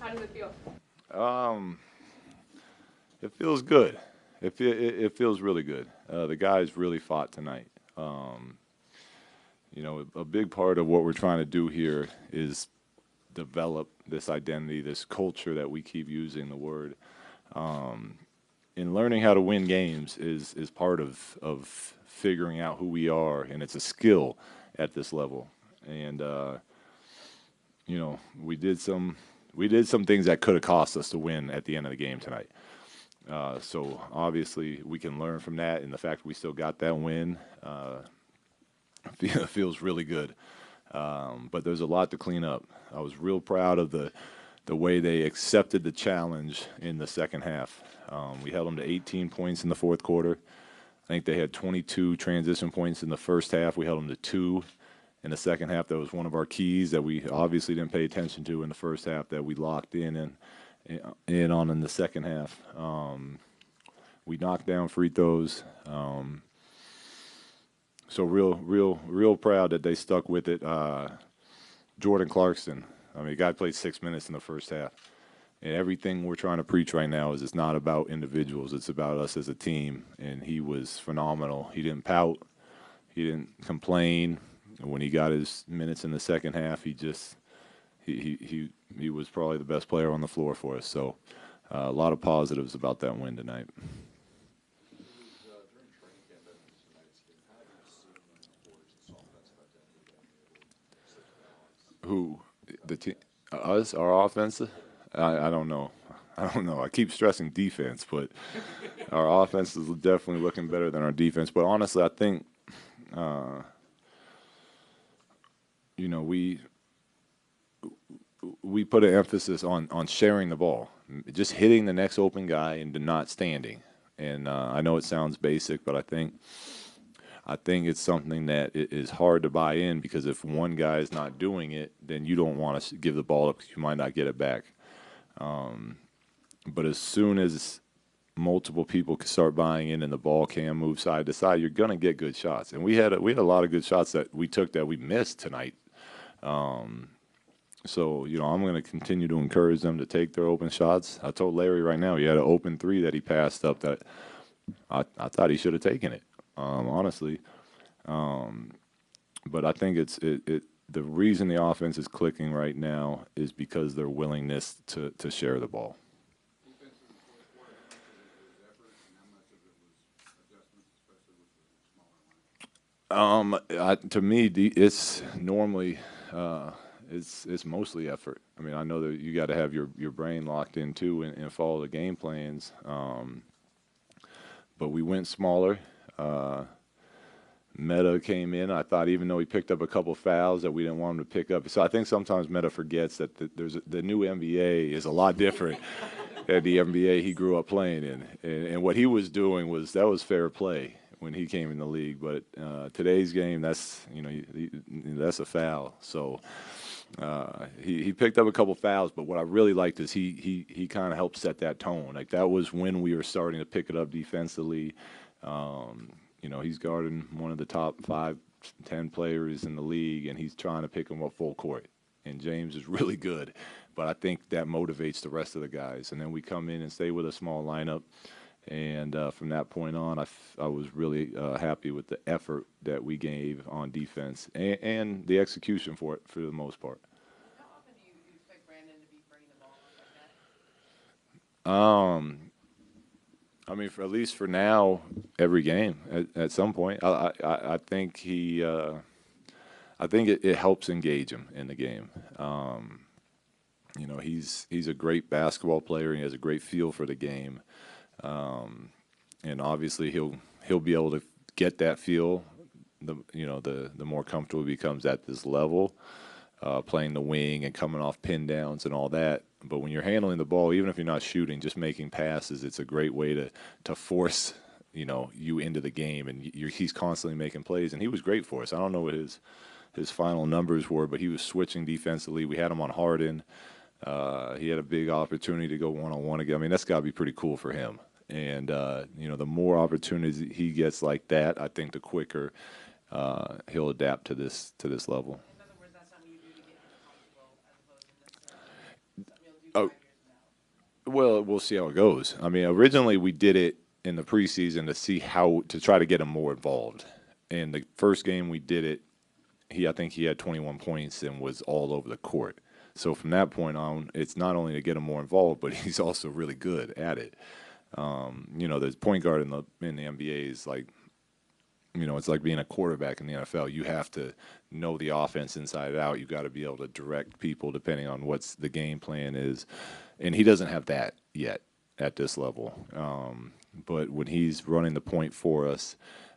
How does it feel? It feels good. It feels really good. The guys really fought tonight. A big part of what we're trying to do here is develop this identity, this culture that we keep using the word. And learning how to win games is part of figuring out who we are, and it's a skill at this level. And we did some things that could have cost us to win at the end of the game tonight. So obviously we can learn from that, and the fact we still got that win feels really good. But there's a lot to clean up. I was real proud of the way they accepted the challenge in the second half. We held them to 18 points in the fourth quarter. I think they had 22 transition points in the first half. We held them to 2 in the second half. That was one of our keys that we obviously didn't pay attention to in the first half that we locked in the second half. We knocked down free throws. So real proud that they stuck with it. Jordan Clarkson, I mean, the guy played 6 minutes in the first half. And everything we're trying to preach right now is it's not about individuals. It's about us as a team. And he was phenomenal. He didn't pout. He didn't complain. And when he got his minutes in the second half, he was probably the best player on the floor for us. So a lot of positives about that win tonight. Who? The team? Us? Our offense? I don't know. I keep stressing defense, but our offense is definitely looking better than our defense. But honestly, I think, we put an emphasis on sharing the ball, just hitting the next open guy and not standing. And I know it sounds basic, but I think it's something that is hard to buy in, because if one guy is not doing it, then you don't want to give the ball up because you might not get it back. But as soon as multiple people can start buying in and the ball can move side to side, you're going to get good shots. And we had a lot of good shots that we took that we missed tonight. So, I'm going to continue to encourage them to take their open shots. I told Larry right now he had an open 3 that he passed up that I thought he should have taken it. Honestly. But I think the reason the offense is clicking right now is because their willingness to share the ball. To me, it's normally it's mostly effort. I mean, I know that you got to have your brain locked in too and follow the game plans. But we went smaller. Meta came in. I thought, even though he picked up a couple fouls that we didn't want him to pick up. So I think sometimes Meta forgets that the new NBA is a lot different than the NBA he grew up playing in. And what he was doing was fair play when he came in the league. But today's game, that's a foul. So he picked up a couple fouls. But what I really liked is he kind of helped set that tone. Like, that was when we were starting to pick it up defensively. He's guarding one of the top 5-10 players in the league, and he's trying to pick him up full court. And James is really good, but I think that motivates the rest of the guys. And then we come in and stay with a small lineup. And from that point on, I was really happy with the effort that we gave on defense and the execution for it for the most part. How often do you expect Brandon to be bringing the ball up like that? I mean, at least for now, every game at some point. I think I think it helps engage him in the game. He's a great basketball player, and he has a great feel for the game. And obviously he'll be able to get that feel. The more comfortable he becomes at this level, playing the wing and coming off pin downs and all that. But when you're handling the ball, even if you're not shooting, just making passes, it's a great way to force you into the game. And he's constantly making plays, and he was great for us. I don't know what his final numbers were, but he was switching defensively. We had him on Harden. He had a big opportunity to go one-on-one again. I mean, that's got to be pretty cool for him. And the more opportunities he gets like that, I think the quicker he'll adapt to this level. In other words, that's something you do to get him comfortable as opposed to necessarily Oh, well, we'll see how it goes. I mean, originally we did it in the preseason to see how to try to get him more involved. And the first game we did it, I think he had 21 points and was all over the court. So from that point on, it's not only to get him more involved, but he's also really good at it. The point guard in the NBA is like, it's like being a quarterback in the NFL. You have to know the offense inside out. You got to be able to direct people depending on what's the game plan is, and he doesn't have that yet at this level. But when he's running the point for us,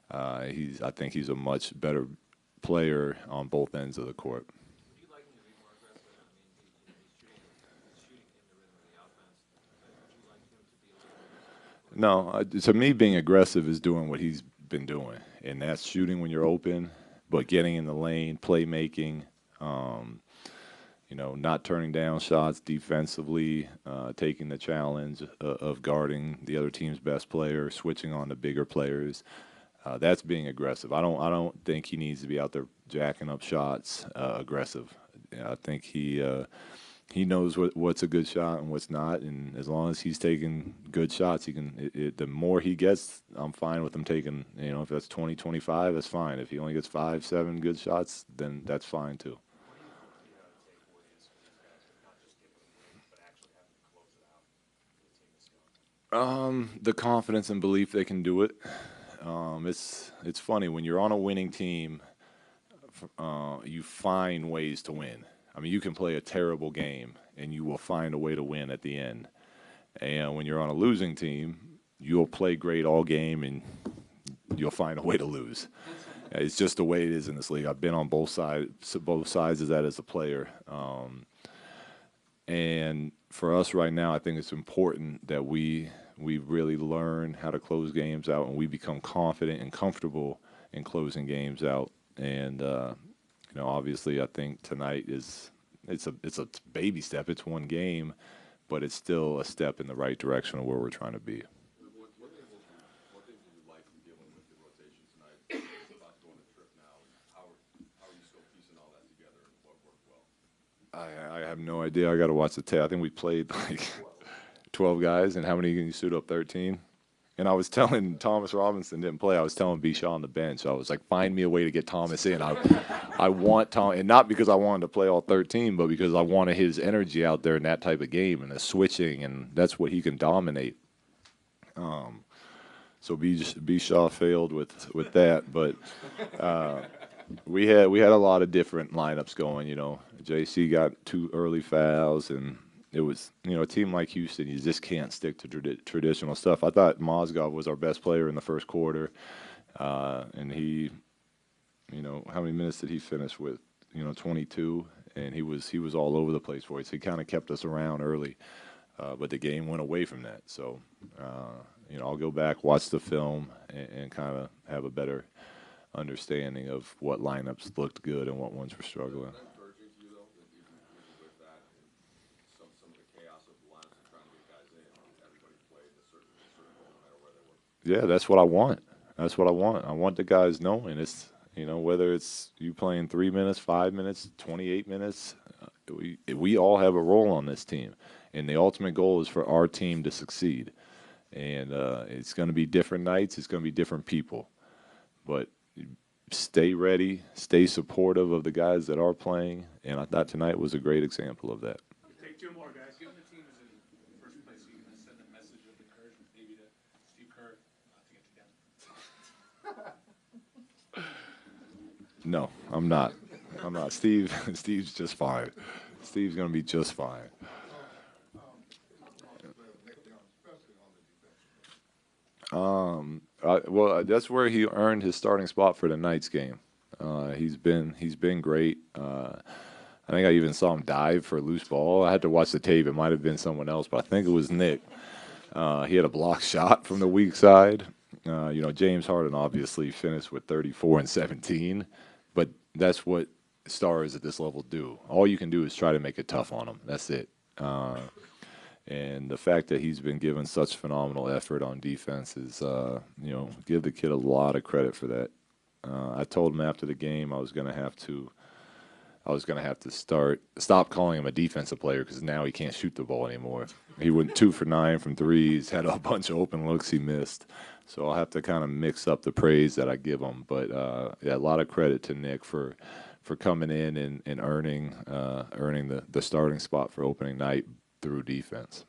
I think he's a much better player on both ends of the court. Do you like him to be more aggressive? I mean, he's shooting in the rhythm of the offense. But would you like him to be a little more aggressive? No, to me, being aggressive is doing what he's been doing, and that's shooting when you're open, but getting in the lane, playmaking, not turning down shots defensively, taking the challenge of guarding the other team's best player, switching on to bigger players. That's being aggressive. I don't think he needs to be out there jacking up shots aggressive. I think he knows what's a good shot and what's not, and as long as he's taking good shots, he can. The more he gets, I'm fine with him taking. If that's 20, 25, that's fine. If he only gets 5, 7 good shots, then that's fine too. The confidence and belief they can do it. It's funny when you're on a winning team, you find ways to win. I mean, you can play a terrible game and you will find a way to win at the end. And when you're on a losing team, you'll play great all game and you'll find a way to lose. It's just the way it is in this league. I've been on both sides of that as a player. And for us right now, I think it's important that we really learn how to close games out and we become confident and comfortable in closing games out. And obviously, I think tonight it's a baby step. It's one game, but it's still a step in the right direction of where we're trying to be. What things would you like to be dealing with the rotation tonight? It's about to go on a trip now. How are you still piecing all that together and what worked well? I have no idea. I got to watch the tape. I think we played like 12 guys, and how many can you suit up? 13. And I was telling Thomas Robinson didn't play. I was telling Bishaw on the bench. I was like, find me a way to get Thomas in. I want Tom, and not because I wanted to play all 13, but because I wanted his energy out there in that type of game and the switching, and that's what he can dominate. So Bishaw failed with that, but we had a lot of different lineups going. JC got 2 early fouls, and it was, a team like Houston, you just can't stick to traditional stuff. I thought Mozgov was our best player in the first quarter, and he, how many minutes did he finish with? 22, and he was all over the place for us. He kind of kept us around early, but the game went away from that. So, I'll go back, watch the film, and kind of have a better understanding of what lineups looked good and what ones were struggling. Yeah, that's what I want. That's what I want. I want the guys knowing it's, whether it's you playing 3 minutes, 5 minutes, 28 minutes, we all have a role on this team. And the ultimate goal is for our team to succeed. And it's going to be different nights. It's going to be different people. But stay ready, stay supportive of the guys that are playing. And I thought tonight was a great example of that. Take 2 more, guys. Given the team is in first place, are you going to send a message of encouragement maybe to Steve Kerr not to get together? No, I'm not. Steve's just fine. Steve's going to be just fine. Well, that's where he earned his starting spot for tonight's game. He's been great. I think I even saw him dive for a loose ball. I had to watch the tape. It might have been someone else, but I think it was Nick. He had a block shot from the weak side. James Harden obviously finished with 34 and 17, but that's what stars at this level do. All you can do is try to make it tough on them. That's it. And the fact that he's been given such phenomenal effort on defense is, give the kid a lot of credit for that. I told him after the game I was going to have to I was going to have to stop calling him a defensive player because now he can't shoot the ball anymore. He went 2 for 9 from threes, had a bunch of open looks he missed. So I'll have to kind of mix up the praise that I give him. But yeah, a lot of credit to Nick for coming in and earning the starting spot for opening night through defense.